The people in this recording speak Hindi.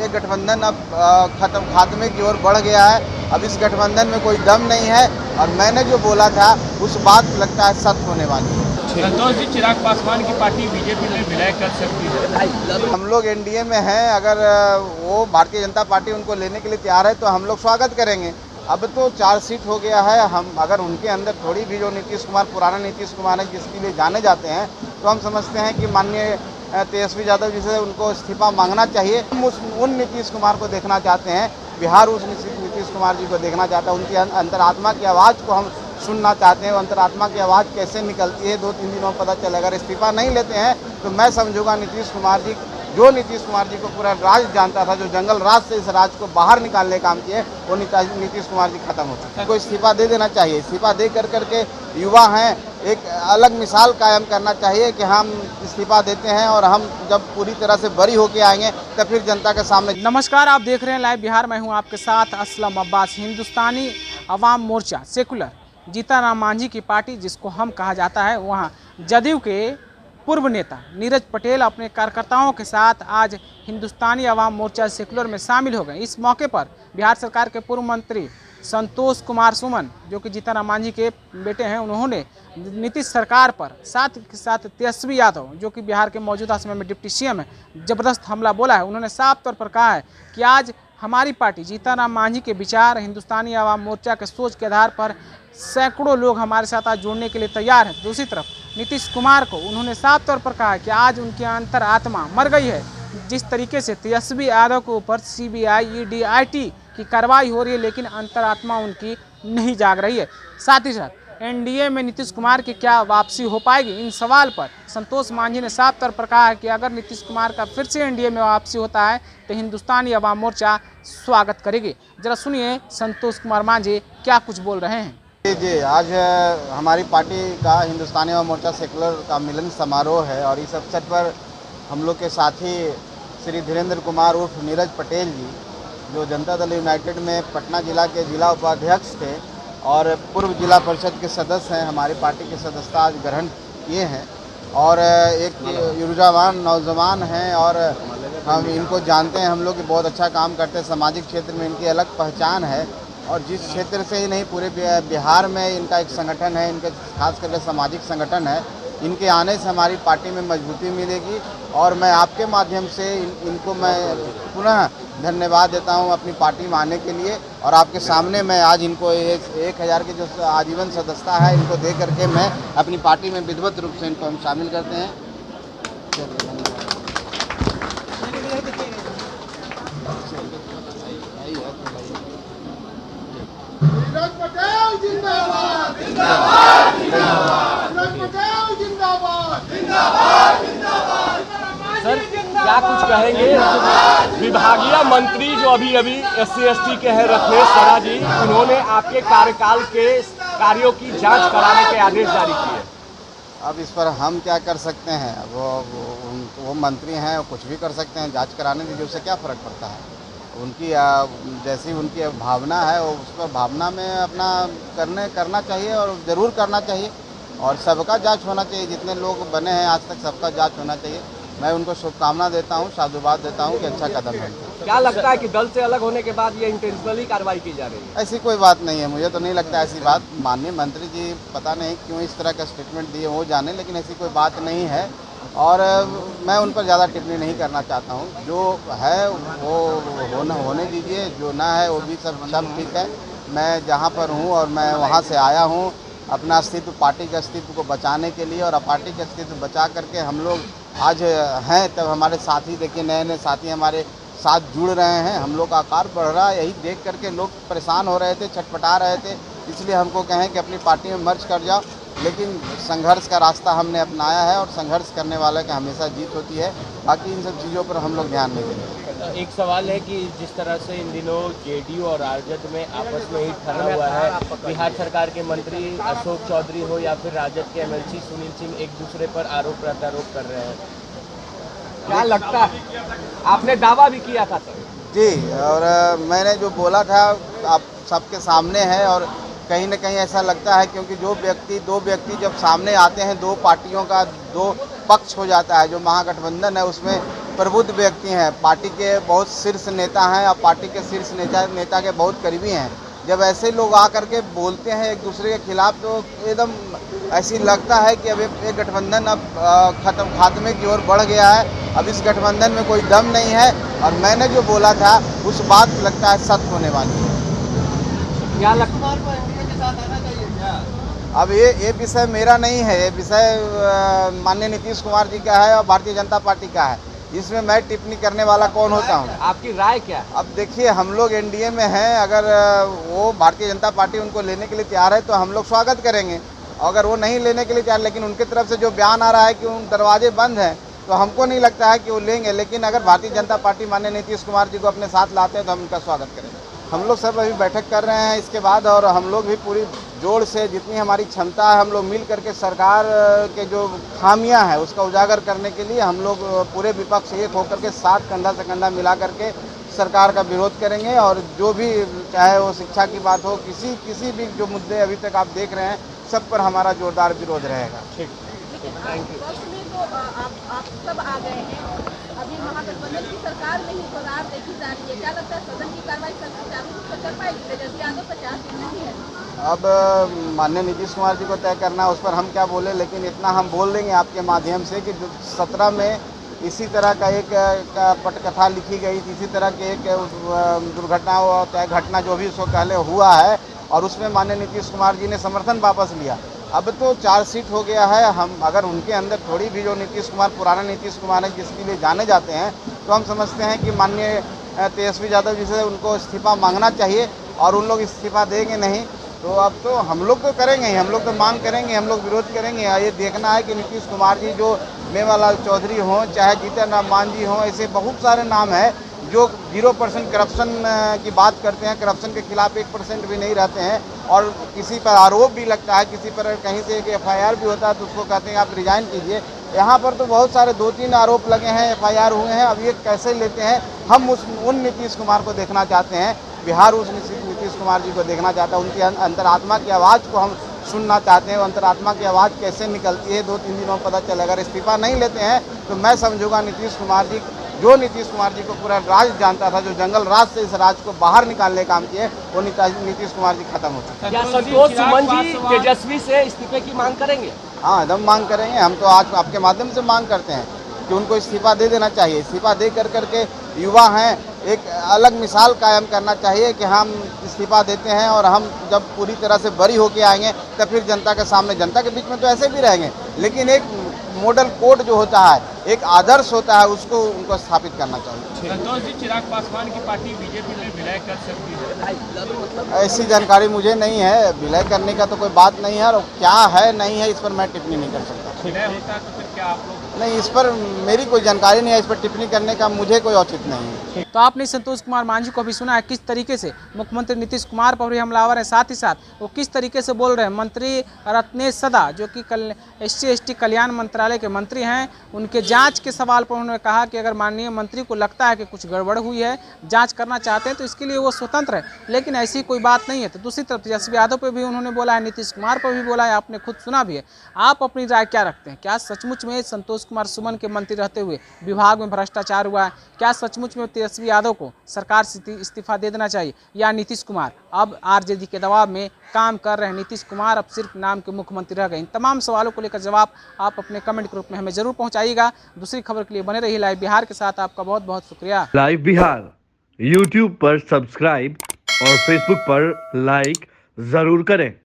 ये गठबंधन अब खात्मे की ओर बढ़ गया है। अब इस गठबंधन में कोई दम नहीं है और मैंने जो बोला था उस बात लगता है सत्य होने वाली है। संतोष जी, चिराग पासवान की पार्टी बीजेपी में विलय कर सकती है। हम लोग एनडीए में हैं, अगर वो भारतीय जनता पार्टी उनको लेने के लिए तैयार है तो हम लोग स्वागत करेंगे। अब तो 4 सीट हो गया है, हम अगर उनके अंदर थोड़ी भी जो नीतीश कुमार पुराना नीतीश कुमार है जिसके लिए जाने जाते हैं, तो हम समझते हैं कि माननीय तेजस्वी यादव जी से उनको इस्तीफा मांगना चाहिए। हम उन नीतीश कुमार को देखना चाहते हैं, बिहार उस नीतीश कुमार जी को देखना चाहता है, उनकी अंतरात्मा की आवाज़ को हम सुनना चाहते हैं। अंतरात्मा की आवाज़ कैसे निकलती है 2-3 दिनों में पता चलेगा। अगर इस्तीफा नहीं लेते हैं तो मैं समझूंगा नीतीश कुमार जी, जो नीतीश कुमार जी को पूरा राज जानता था, जो जंगल राज से इस राज को बाहर निकालने का काम किए, वो नीतीश कुमार जी खत्म हो चुके हैं। को इस्तीफा दे देना चाहिए। इस्तीफा दे करके युवा हैं, एक अलग मिसाल कायम करना चाहिए कि हम इस्तीफा देते हैं और हम जब पूरी तरह से बरी होके आएंगे तब फिर जनता के सामने। नमस्कार, आप देख रहे हैं लाइव बिहार। मैं हूं आपके साथ असलम अब्बास। हिंदुस्तानी अवाम मोर्चा सेकुलर जीतन मांझी की पार्टी जिसको हम कहा जाता है, वहाँ जदयू के पूर्व नेता नीरज पटेल अपने कार्यकर्ताओं के साथ आज हिंदुस्तानी अवाम मोर्चा सेकुलर में शामिल हो गए। इस मौके पर बिहार सरकार के पूर्व मंत्री संतोष कुमार सुमन, जो कि जीतन मांझी के बेटे हैं, उन्होंने नीतीश सरकार पर साथ के साथ तेजस्वी यादव, जो कि बिहार के मौजूदा समय में डिप्टी सीएम है, जबरदस्त हमला बोला है। उन्होंने साफ तौर पर कहा है कि आज हमारी पार्टी जीतन मांझी के विचार, हिंदुस्तानी अवाम मोर्चा के सोच के आधार पर सैकड़ों लोग हमारे साथ आज जुड़ने के लिए तैयार हैं। दूसरी तरफ नीतीश कुमार को उन्होंने साफ तौर पर कहा कि आज उनकी अंतरात्मा मर गई है। जिस तरीके से तेजस्वी यादव के ऊपर सीबीआई, ईडी, आईटी की कार्रवाई हो रही है, लेकिन अंतरात्मा उनकी नहीं जाग रही है। साथ ही साथ एनडीए में नीतीश कुमार की क्या वापसी हो पाएगी, इन सवाल पर संतोष मांझी ने साफ तौर पर कहा है कि अगर नीतीश कुमार का फिर से एनडीए में वापसी होता है तो हिंदुस्तानी अवाम मोर्चा स्वागत करेगी। जरा सुनिए संतोष कुमार मांझी क्या कुछ बोल रहे हैं। जी, आज हमारी पार्टी का हिंदुस्तानी अवाम मोर्चा सेकुलर का मिलन समारोह है और इस अवसर पर हम लोग के साथी श्री धीरेन्द्र कुमार उर्फ नीरज पटेल जी, जो जनता दल यूनाइटेड में पटना जिला के जिला उपाध्यक्ष थे और पूर्व जिला परिषद के सदस्य हैं, हमारी पार्टी की सदस्यता आज ग्रहण किए हैं और एक ऊर्जावान नौजवान हैं और हम इनको जानते हैं। हम लोग बहुत अच्छा काम करते हैं, सामाजिक क्षेत्र में इनकी अलग पहचान है और जिस क्षेत्र से ही नहीं पूरे बिहार में इनका एक संगठन है, इनका खास करके सामाजिक संगठन है। इनके आने से हमारी पार्टी में मजबूती मिलेगी और मैं आपके माध्यम से इनको मैं पुनः धन्यवाद देता हूं अपनी पार्टी में आने के लिए। और आपके सामने मैं आज इनको 1000 की जो आजीवन सदस्यता है इनको दे करके मैं अपनी पार्टी में विधिवत रूप से इनको हम शामिल करते हैं। सर, क्या कुछ कहेंगे? विभागीय मंत्री जो अभी SC/ST के हैं रत्नेश सरा जी, उन्होंने आपके कार्यकाल के कार्यों की जांच कराने के आदेश जारी किए। अब इस पर हम क्या कर सकते हैं? वो मंत्री हैं, वो कुछ भी कर सकते हैं। जांच कराने दीजिए, उससे क्या फ़र्क पड़ता है? उनकी जैसी उनकी भावना है उस पर भावना में अपना करना चाहिए और ज़रूर करना चाहिए और सबका जांच होना चाहिए। जितने लोग बने हैं आज तक सबका जांच होना चाहिए। मैं उनको शुभकामना देता हूं, साधुवाद देता हूं कि अच्छा कदम है। क्या लगता है कि दल से अलग होने के बाद ये इंटेंशनली कार्रवाई की जा रही है? ऐसी कोई बात नहीं है, मुझे तो नहीं लगता ऐसी बात। माननीय मंत्री जी पता नहीं क्यों इस तरह का स्टेटमेंट दिए, वो जाने, लेकिन ऐसी कोई बात नहीं है और मैं उन पर ज़्यादा टिप्पणी नहीं करना चाहता हूँ। जो है वो होने दीजिए, जो ना है वो भी सब ठीक है। मैं जहाँ पर हूँ और मैं वहाँ से आया हूँ अपना अस्तित्व, पार्टी के अस्तित्व को बचाने के लिए और पार्टी के अस्तित्व बचा करके हम लोग आज हैं। तब हमारे साथी देखिए, नए नए साथी हमारे साथ जुड़ रहे हैं, हम लोग का आकार बढ़ रहा है। यही देख करके लोग परेशान हो रहे थे, छटपटा रहे थे, इसलिए हमको कहें कि अपनी पार्टी में मर्ज कर जाओ। लेकिन संघर्ष का रास्ता हमने अपनाया है और संघर्ष करने वाले की हमेशा जीत होती है। बाकी इन सब चीज़ों पर हम लोग ध्यान नहीं देंगे। एक सवाल है कि जिस तरह से इन दिनों जेडीयू और राजद में आपस में ही ठना हुआ है, बिहार सरकार के मंत्री अशोक चौधरी हो या फिर राजद के MLC सुनील सिंह एक दूसरे पर आरोप प्रत्यारोप कर रहे हैं, क्या लगता है? आपने दावा भी किया था सर। जी, और मैंने जो बोला था आप सबके सामने है और कहीं ना कहीं ऐसा लगता है क्योंकि दो व्यक्ति जब सामने आते हैं, दो पार्टियों का दो पक्ष हो जाता है। जो महागठबंधन है उसमें प्रबुद्ध व्यक्ति हैं, पार्टी के बहुत शीर्ष नेता हैं और पार्टी के शीर्ष नेता के बहुत करीबी हैं। जब ऐसे लोग आकर के बोलते हैं एक दूसरे के खिलाफ तो एकदम ऐसी लगता है कि अब ये गठबंधन अब खात्मे की ओर बढ़ गया है। अब इस गठबंधन में कोई दम नहीं है और मैंने जो बोला था उस बात लगता है सत्य होने वाली है। क्या लगता अब ये विषय मेरा नहीं है, ये विषय माननीय नीतीश कुमार जी का है और भारतीय जनता पार्टी का है। इसमें मैं टिप्पणी करने वाला कौन होता हूँ? आपकी राय क्या है? अब देखिए, हम लोग एनडीए में हैं, अगर वो भारतीय जनता पार्टी उनको लेने के लिए तैयार है तो हम लोग स्वागत करेंगे। अगर वो नहीं लेने के लिए तैयार, लेकिन उनकी तरफ से जो बयान आ रहा है कि उन दरवाजे बंद हैं, तो हमको नहीं लगता है कि वो लेंगे। लेकिन अगर भारतीय जनता पार्टी माननीय नीतीश कुमार जी को अपने साथ लाते हैं तो हम उनका स्वागत करेंगे। हम लोग सब अभी बैठक कर रहे हैं इसके बाद, और हम लोग भी पूरी जोड़ से जितनी हमारी क्षमता है हम लोग मिल करके सरकार के जो खामियां हैं उसका उजागर करने के लिए हम लोग पूरे विपक्ष एक होकर के साथ कंधा से कंधा मिला करके सरकार का विरोध करेंगे। और जो भी, चाहे वो शिक्षा की बात हो, किसी भी जो मुद्दे अभी तक आप देख रहे हैं सब पर हमारा जोरदार विरोध रहेगा। ठीक, थैंक यू। आप सब आ गए हैं, अभी महागठबंधन की सरकार में ही दरार देखी जा रही है। क्या लगता है सदन की कार्रवाई सुचारू रूप से कर पाएगी? तेजस्वी यादव 50 नहीं है। अब माननीय नीतीश कुमार जी को तय करना है, उस पर हम क्या बोले, लेकिन इतना हम बोल देंगे आपके माध्यम से कि 17 में इसी तरह का एक पटकथा लिखी गई, इसी तरह के एक दुर्घटना घटना जो भी उसको पहले हुआ है और उसमें माननीय नीतीश कुमार जी ने समर्थन वापस लिया। अब तो चार्जशीट हो गया है। हम अगर उनके अंदर थोड़ी भी जो नीतीश कुमार, पुराना नीतीश कुमार है जिसके लिए जाने जाते हैं, तो हम समझते हैं कि माननीय तेजस्वी यादव जी से उनको इस्तीफा मांगना चाहिए और उन लोग इस्तीफा देंगे नहीं। तो अब तो हम लोग तो करेंगे ही, हम लोग तो मांग करेंगे, हम लोग विरोध करेंगे। ये देखना है कि नीतीश कुमार जी जो मेवालाल चौधरी हों, चाहे जीतन राम मांझी हों, ऐसे बहुत सारे नाम हैं जो 0% करप्शन की बात करते हैं, करप्शन के खिलाफ 1% भी नहीं रहते हैं। और किसी पर आरोप भी लगता है, किसी पर कहीं से एक FIR भी होता है तो उसको कहते हैं आप रिजाइन कीजिए। यहाँ पर तो बहुत सारे 2-3 आरोप लगे हैं, FIR हुए हैं। अब ये कैसे लेते हैं? हम उन नीतीश कुमार को देखना चाहते हैं, बिहार उस नीतीश कुमार जी को देखना चाहता है। उनकी अंतरात्मा की आवाज़ को हम सुनना चाहते हैं। अंतरात्मा की आवाज़ कैसे निकलती है 2-3 दिनों में पता चलेगा। अगर इस्तीफा नहीं लेते हैं तो मैं समझूंगा नीतीश कुमार जी, जो नीतीश कुमार जी को पूरा राज जानता था, जो जंगल राज से इस राज को बाहर निकालने का काम किए, वो नीतीश कुमार जी खत्म होता है। क्या संतोष सुमन जी तेजस्वी से इस्तीफे की मांग करेंगे? हाँ, एकदम मांग करेंगे। हम तो आज आपके माध्यम से मांग करते हैं कि उनको इस्तीफा दे देना चाहिए। इस्तीफा दे करके युवा हैं, एक अलग मिसाल कायम करना चाहिए कि हम इस्तीफा देते हैं और हम जब पूरी तरह से बरी होके आएंगे तब फिर जनता के सामने, जनता के बीच में तो ऐसे भी रहेंगे, लेकिन एक मॉडल कोड जो होता है, एक आदर्श होता है, उसको उनको स्थापित करना चाहिए। संतोष जी, चिराग पासवान की पार्टी बीजेपी में विलय कर सकती है? ऐसी जानकारी मुझे नहीं है। विलय करने का तो कोई बात नहीं है, और क्या है नहीं है इस पर मैं टिप्पणी नहीं कर सकता। विलय होता है तो फिर क्या आप लोग? नहीं, इस पर मेरी कोई जानकारी नहीं है, इस पर टिप्पणी करने का मुझे कोई औचित्य नहीं है। तो आपने संतोष कुमार मांझी को भी सुना है किस तरीके से मुख्यमंत्री नीतीश कुमार पर भी हमलावर है, साथ ही साथ वो किस तरीके से बोल रहे हैं। मंत्री रत्नेश सदा, जो कि SC/ST कल्याण मंत्रालय के मंत्री हैं, उनके जांच के सवाल पर उन्होंने कहा कि अगर माननीय मंत्री को लगता है कि कुछ गड़बड़ हुई है, जांच करना चाहते हैं, तो इसके लिए वो स्वतंत्र है, लेकिन ऐसी कोई बात नहीं है। तो दूसरी तरफ तेजस्वी यादव पर भी उन्होंने बोला है, नीतीश कुमार पर भी बोला है, आपने खुद सुना भी है। आप अपनी राय क्या रखते हैं? क्या सचमुच में संतोष कुमार सुमन के मंत्री रहते हुए विभाग में भ्रष्टाचार हुआ है? क्या सचमुच में तेजस्वी यादव को सरकार से इस्तीफा दे देना चाहिए, या नीतीश कुमार अब RJD के दबाव में काम कर रहे हैं, नीतीश कुमार अब सिर्फ नाम के मुख्यमंत्री रह गए? इन तमाम सवालों को लेकर जवाब आप अपने कमेंट के रूप में हमें जरूर पहुंचाइएगा। दूसरी खबर के लिए बने रहिए लाइव बिहार के साथ। आपका बहुत बहुत शुक्रिया। लाइव बिहार YouTube पर सब्सक्राइब और Facebook पर लाइक जरूर करें।